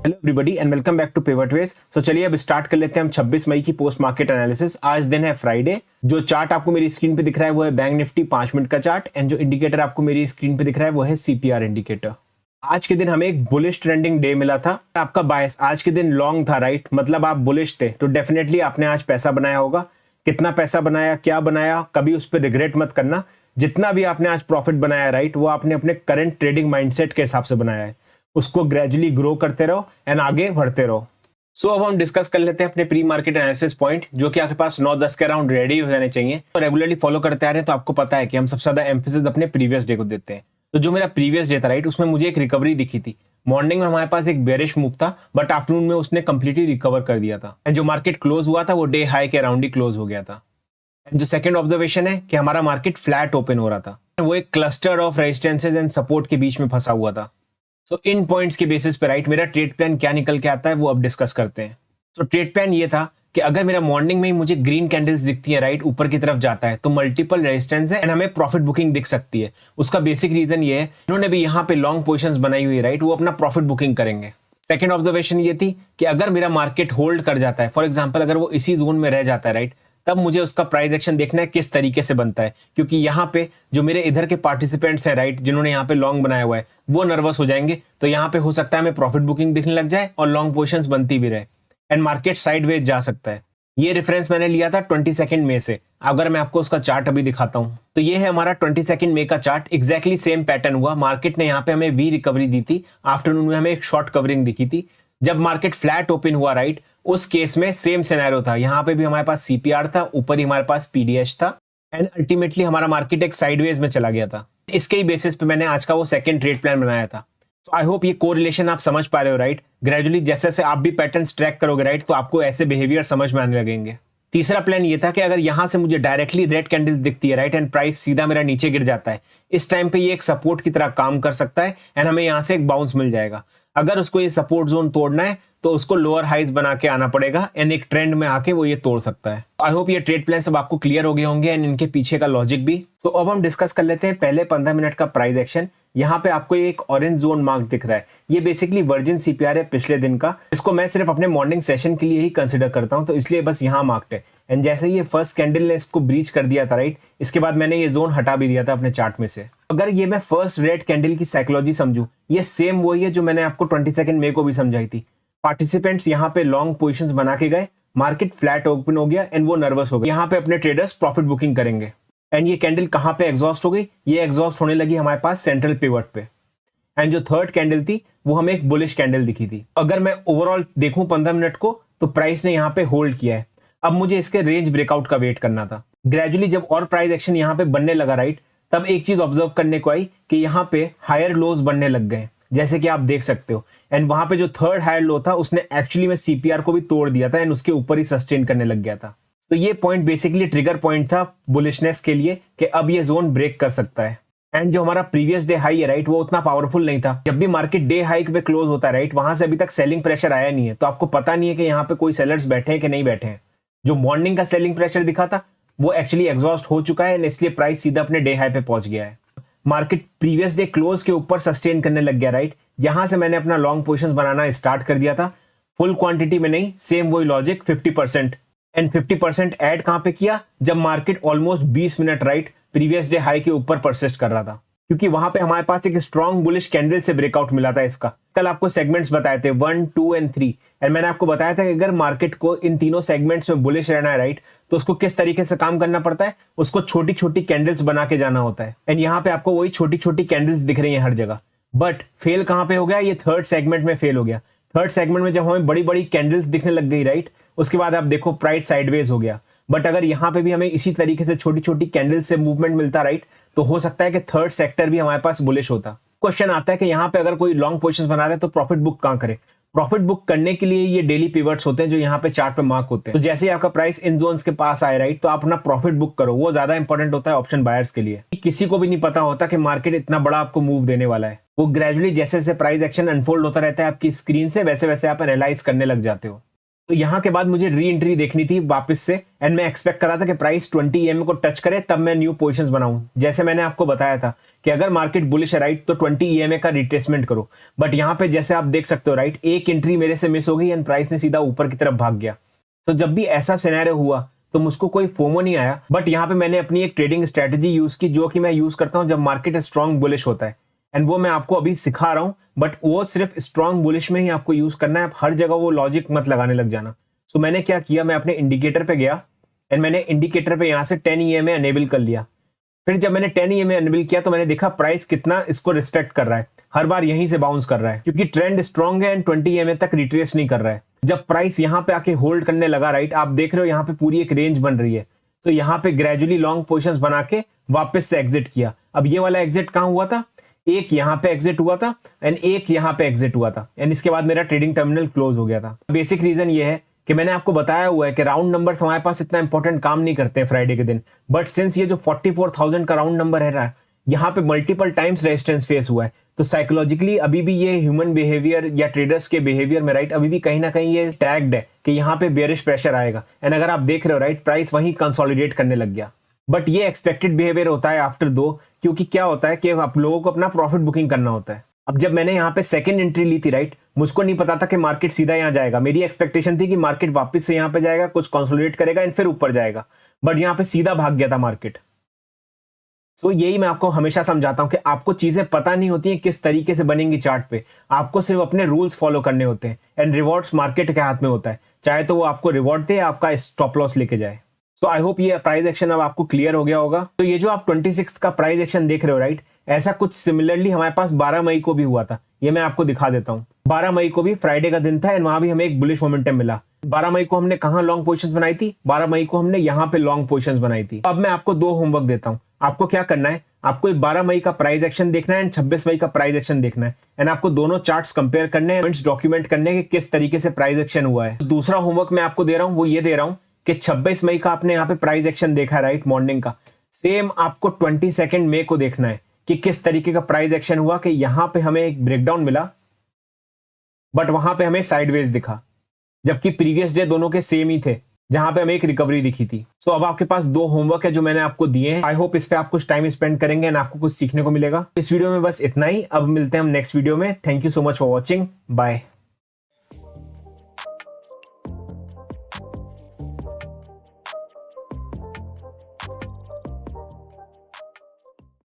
Hello everybody and welcome back to Pivotways. So चलिए अब start कर लेते हैं हम 26 मई की पोस्ट मार्केट एनालिसिस। आज दिन है फ्राइडे। जो चार्ट आपको मेरी स्क्रीन पे दिख रहा है वो है बैंक निफ्टी 5 मिनट का चार्ट एंड जो इंडिकेटर आपको मेरी स्क्रीन पे दिख रहा है वो है सीपीआर इंडिकेटर। आज के दिन हमें एक बुलिश ट्रेंडिंग डे मिला था। आपका बायस आज के दिन लॉन्ग था, राइट? मतलब आप बुलिश थे तो डेफिनेटली आपने आज पैसा बनाया होगा। कितना पैसा बनाया, क्या बनाया, कभी उस पर रिग्रेट मत करना। जितना भी आपने आज प्रॉफिट बनाया, राइट, वो आपने अपने करंट ट्रेडिंग माइंडसेट के हिसाब से बनाया है। उसको ग्रेजुअली ग्रो करते रहो एंड आगे बढ़ते रहो। सो अब हम डिस्कस कर लेते हैं अपने प्री मार्केट एनालिसिस पॉइंट, जो कि आपके पास 9-10 के अराउंड रेडी हो जाने चाहिए। तो रेगुलरली फॉलो करते आ रहे हैं तो आपको पता है कि हम सबसे ज्यादा एम्फेसिस अपने प्रीवियस डे को देते हैं। तो जो मेरा प्रीवियस डे था, राइट, उसमें मुझे एक रिकवरी दिखी थी। मॉर्निंग में हमारे पास एक बेरिश मूव था बट आफ्टरनून में उसने कंप्लीटली रिकवर कर दिया था एंड जो मार्केट क्लोज हुआ था वो डे हाई के अराउंड ही क्लोज हो गया था। एंड जो सेकंड ऑब्जर्वेशन है कि हमारा मार्केट फ्लैट ओपन हो रहा था, वो एक cluster of resistances and support के बीच में फंसा हुआ था। सो इन पॉइंट्स के बेसिस पे, राइट, मेरा ट्रेड प्लान क्या निकल के आता है वो अब डिस्कस करते हैं। सो ट्रेड प्लान ये था कि अगर मेरा मॉर्निंग में ही मुझे ग्रीन कैंडल्स दिखती है, राइट, ऊपर की तरफ जाता है तो मल्टीपल रेजिस्टेंस है एंड हमें प्रॉफिट बुकिंग दिख सकती है। उसका बेसिक रीजन ये है, इन्होंने भी यहाँ पे लॉन्ग पोजीशंस बनाई हुई है, राइट, वो अपना प्रॉफिट बुकिंग करेंगे। सेकंड ऑब्जर्वेशन ये थी कि अगर मेरा मार्केट होल्ड कर जाता है, फॉर एग्जाम्पल अगर वो इसी जोन में रह जाता है, राइट, तब मुझे उसका प्राइस एक्शन देखना है किस तरीके से बनता है, क्योंकि यहाँ पे जो मेरे इधर के पार्टिसिपेंट्स हैं, राइट, जिन्होंने यहाँ पे लॉन्ग बनाया हुआ है वो नर्वस हो जाएंगे। तो यहाँ पे हो सकता है हमें प्रॉफिट बुकिंग दिखने लग जाए और लॉन्ग पोजीशंस बनती भी रहे एंड मार्केट साइडवेज जा सकता है। ये रेफरेंस मैंने लिया था 22 मई से। अगर मैं आपको उसका चार्ट अभी दिखाता हूँ तो ये है हमारा 22 मई का चार्ट। एग्जैक्टली सेम पैटर्न हुआ। मार्केट ने यहाँ पे हमें वी रिकवरी दी थी, आफ्टरनून में हमें एक शॉर्ट कवरिंग दिखी थी। जब मार्केट फ्लैट ओपन हुआ, राइट, उस केस में सेम सिनेरियो था। यहाँ पे भी हमारे पास सीपीआर था, ऊपर ही हमारे पास पीडीएच था एंड अल्टीमेटली हमारा मार्केट एक साइडवेज में चला गया था। इसके ही बेसिस पे मैंने आज का वो सेकंड ट्रेड प्लान बनाया था। तो आई होप ये कोरिलेशन आप समझ पा रहे हो, राइट। ग्रेजुअली जैसे जैसे आप भी पैटर्न्स ट्रैक करोगे, राइट, तो आपको ऐसे बिहेवियर समझ में आने लगेंगे। तीसरा प्लान ये था कि अगर यहां से मुझे डायरेक्टली रेड कैंडल दिखती है, राइट, एंड प्राइस सीधा मेरा नीचे गिर जाता है, इस टाइम पे ये एक सपोर्ट की तरह काम कर सकता है एंड हमें यहां से एक बाउंस मिल जाएगा। अगर उसको ये सपोर्ट जोन तोड़ना है तो उसको लोअर हाइज बना के आना पड़ेगा एंड एक ट्रेंड में आके वो ये तोड़ सकता है। आई होप ये ट्रेड प्लान सब आपको क्लियर हो गए होंगे एंड इनके पीछे का लॉजिक भी। तो अब हम डिस्कस कर लेते हैं पहले 15 मिनट का प्राइस एक्शन। यहाँ पे आपको एक ऑरेंज जोन मार्क दिख रहा है, ये बेसिकली वर्जिन सीपीआर है पिछले दिन का। इसको मैं सिर्फ अपने मॉर्निंग सेशन के लिए ही कंसिडर करता हूँ, तो इसलिए बस यहाँ मार्क्ड है। एंड जैसे ये फर्स्ट कैंडल ने इसको ब्रीच कर दिया था, राइट, इसके बाद मैंने ये जोन हटा भी दिया था अपने चार्ट में से। अगर ये मैं फर्स्ट रेड कैंडल की साइकोलॉजी समझूं, ये सेम वही है जो मैंने आपको 22 मई को भी समझाई थी। पार्टिसिपेंट्स यहाँ पे लॉन्ग पोजीशंस बना के गए, मार्केट फ्लैट ओपन हो गया एंड वो नर्वस हो गए। यहाँ पे अपने ट्रेडर्स प्रॉफिट बुकिंग करेंगे एंड ये कैंडल कहाँ पे एग्जॉस्ट हो गई? ये एग्जॉस्ट होने लगी हमारे पास सेंट्रल पिवट पे। एंड जो थर्ड कैंडल थी वो हमें एक बुलिश कैंडल दिखी थी। अगर मैं ओवरऑल देखूं 15 मिनट को तो प्राइस ने यहाँ पे होल्ड किया है। अब मुझे इसके रेंज ब्रेकआउट का वेट करना था। ग्रेजुअली जब और प्राइस एक्शन यहाँ पे बनने लगा, राइट, तब एक चीज ऑब्जर्व करने को आई कि यहाँ पे हायर लोज बनने लग गए, जैसे कि आप देख सकते हो। एंड वहां पे जो थर्ड हायर लो था उसने एक्चुअली में सीपीआर को भी तोड़ दिया था एंड उसके ऊपर ही सस्टेन करने लग गया था। तो ये पॉइंट बेसिकली ट्रिगर पॉइंट था बुलिशनेस के लिए कि अब ये जोन ब्रेक कर सकता है। एंड जो हमारा प्रीवियस डे हाई है, राइट, वो उतना पावरफुल नहीं था। जब भी मार्केट डे हाई पे क्लोज होता है, राइट, वहां से अभी तक सेलिंग प्रेशर आया नहीं है, तो आपको पता नहीं है कि यहाँ पे कोई सेलर्स बैठे हैं कि नहीं बैठे हैं। जो मॉर्निंग का सेलिंग प्रेशर दिखा था वो एक्चुअली एग्जॉस्ट हो चुका है, इसलिए प्राइस सीधा अपने डे हाई पे पहुंच गया है। मार्केट प्रीवियस डे क्लोज के ऊपर सस्टेन करने लग गया, राइट। यहां से मैंने अपना लॉन्ग पोजीशंस बनाना स्टार्ट कर दिया था, फुल क्वांटिटी में नहीं, सेम वही लॉजिक 50%। एंड 50% ऐड कहां पे किया? जब market almost 20 minute, right, previous day high के ऊपर परसिस्ट कर रहा था, क्योंकि वहां पे हमारे पास एक स्ट्रॉन्ग बुलिश कैंडल से ब्रेकआउट मिला था इसका। कल आपको सेगमेंट्स बताए थे 1, 2 एंड 3 एंड मैंने आपको बताया था कि अगर मार्केट को इन तीनों सेगमेंट्स में बुलिश रहना है, राइट, तो उसको किस तरीके से काम करना पड़ता है? उसको छोटी छोटी कैंडल्स बना के जाना होता है। एंड यहाँ पे आपको वही छोटी छोटी कैंडल्स दिख रही है हर जगह। बट फेल कहां पे हो गया? ये थर्ड सेगमेंट में फेल हो गया। थर्ड सेगमेंट में जब हमें बड़ी बड़ी कैंडल्स दिखने लग गई, राइट, उसके बाद आप देखो प्राइस साइडवेज हो गया। बट अगर यहाँ पे भी हमें इसी तरीके से छोटी छोटी कैंडल से मूवमेंट मिलता, राइट, तो हो सकता है कि थर्ड सेक्टर भी हमारे पास बुलिश होता। क्वेश्चन आता है कि यहाँ पे अगर कोई लॉन्ग पोजीशन बना रहा है तो प्रॉफिट बुक कहां करे? प्रॉफिट बुक करने के लिए ये डेली पिवट्स होते हैं जो यहाँ पे चार्ट पे मार्क होते हैं। तो जैसे ही आपका प्राइस इन जोन्स के पास आए, राइट, तो आप अपना प्रॉफिट बुक करो। वो ज्यादा इंपॉर्टेंट होता है ऑप्शन बायर्स के लिए। किसी को भी नहीं पता होता कि मार्केट इतना बड़ा आपको मूव देने वाला है। वो ग्रेजुअली जैसे जैसे प्राइस एक्शन अनफोल्ड होता रहता है आपकी स्क्रीन से, वैसे वैसे आप एनालाइज करने लग जाते हो। तो यहाँ के बाद मुझे री एंट्री देखनी थी वापस से, एंड मैं एक्सपेक्ट कर रहा था कि प्राइस 20 EMA को टच करे तब मैं न्यू पोजीशंस बनाऊं। जैसे मैंने आपको बताया था कि अगर मार्केट बुलिश है राइट, तो 20 EMA का रिट्रेसमेंट करो। बट यहाँ पे जैसे आप देख सकते हो राइट, एक एंट्री मेरे से मिस हो गई एंड प्राइस ने सीधा ऊपर की तरफ भाग गया। तो जब भी ऐसा सिनेरियो हुआ तो मुझको कोई फोमो नहीं आया, बट यहाँ पे मैंने अपनी एक ट्रेडिंग स्ट्रेटेजी यूज की जो कि मैं यूज करता हूँ जब मार्केट स्ट्रॉन्ग बुलिश होता है, एंड वो मैं आपको अभी सिखा रहा हूँ। बट वो सिर्फ स्ट्रॉन्ग बुलिश में ही आपको यूज करना है, आप हर जगह वो लॉजिक मत लगाने लग जाना। सो मैंने क्या किया, मैं अपने इंडिकेटर पे गया एंड मैंने इंडिकेटर पे यहाँ से 10 EMA अनेबल कर लिया। फिर जब मैंने 10 EMA अनेबल किया तो मैंने देखा प्राइस कितना इसको रिस्पेक्ट कर रहा है, हर बार यहीं से बाउंस कर रहा है क्योंकि ट्रेंड स्ट्रॉन्ग है एंड 20 EMA तक रिट्रेस नहीं कर रहा है। जब प्राइस यहाँ पे आके होल्ड करने लगा राइट, आप देख रहे हो यहाँ पे पूरी एक रेंज बन रही है, तो यहाँ पे ग्रेजुअली लॉन्ग पोजीशंस बना के वापस से एग्जिट किया। अब ये वाला एग्जिट कहाँ हुआ था, एक यहाँ पे एग्जिट हुआ था एंड एक यहाँ पे एग्जिट हुआ था, एंड इसके बाद मेरा ट्रेडिंग टर्मिनल क्लोज हो गया था। बेसिक रीजन ये है कि मैंने आपको बताया हुआ है कि राउंड नंबर्स हमारे पास इतना इंपॉर्टेंट काम नहीं करते हैं फ्राइडे के दिन, बट सिंस ये जो 44,000 का राउंड नंबर है रहा, यहाँ पे मल्टीपल टाइम्स रेजिस्टेंस फेस हुआ है, तो साइकोलॉजिकली अभी भी ये ह्यूमन बिहेवियर या ट्रेडर्स के बिहेवियर में राइट अभी भी कहीं ना कहीं ये टैग्ड है कि यहाँ पे बेरिश प्रेशर आएगा। एंड अगर आप देख रहे हो राइट, प्राइस वहीं कंसोलिडेट करने लग गया। बट ये एक्सपेक्टेड बिहेवियर होता है आफ्टर दो, क्योंकि क्या होता है कि आप लोगों को अपना प्रॉफिट बुकिंग करना होता है। अब जब मैंने यहाँ पे सेकंड एंट्री ली थी राइट, मुझको नहीं पता था कि मार्केट सीधा यहाँ जाएगा। मेरी एक्सपेक्टेशन थी कि मार्केट वापस से यहाँ पे जाएगा, कुछ कंसोलिडेट करेगा एंड फिर ऊपर जाएगा, बट यहाँ पे सीधा भाग गया था मार्केट। सो यही मैं आपको हमेशा समझाता हूं कि आपको चीजें पता नहीं होती हैं किस तरीके से बनेंगी चार्ट पे, आपको सिर्फ अपने रूल्स फॉलो करने होते हैं एंड रिवॉर्ड्स मार्केट के हाथ में होता है, चाहे तो वो आपको रिवॉर्ड दे या आपका स्टॉप लॉस लेके जाए। सो आई होप ये प्राइस एक्शन अब आपको क्लियर हो गया होगा। तो ये जो आप 26 का प्राइस एक्शन देख रहे हो राइट, ऐसा कुछ सिमिलरली हमारे पास 12 मई को भी हुआ था। ये मैं आपको दिखा देता हूँ। 12 मई को भी फ्राइडे का दिन था एंड वहां भी हमें एक बुलिश मोमेंटम मिला। 12 मई को हमने कहां लॉन्ग पोजीशंस बनाई थी, 12 मई को हमने यहाँ पे लॉन्ग पोजीशंस बनाई थी। अब मैं आपको दो होमवर्क देता हूँ। आपको क्या करना है, आपको 12 मई का प्राइस एक्शन देखना है एंड 26 मई का प्राइस एक्शन देखना है, एंड आपको दोनों चार्ट्स कंपेयर करने हैं, डॉक्यूमेंट करने के किस तरीके से प्राइस एक्शन हुआ है। दूसरा होमवर्क मैं आपको दे रहा हूँ वो ये दे रहा हूँ कि 26 मई का आपने यहाँ पे प्राइस एक्शन देखा राइट मॉर्निंग का, सेम आपको 22 मई को देखना है कि किस तरीके का प्राइस एक्शन हुआ, कि यहां पे हमें एक ब्रेकडाउन मिला बट वहां पे हमें साइडवेज दिखा, जबकि प्रीवियस डे दोनों के सेम ही थे जहां पे हमें एक रिकवरी दिखी थी। सो अब आपके पास दो होमवर्क है जो मैंने आपको दिए हैं। आई होप इस पे आप कुछ टाइम स्पेंड करेंगे एंड आपको कुछ सीखने को मिलेगा। इस वीडियो में बस इतना ही, अब मिलते हैं हम नेक्स्ट वीडियो में। Thank you so much for watching, bye.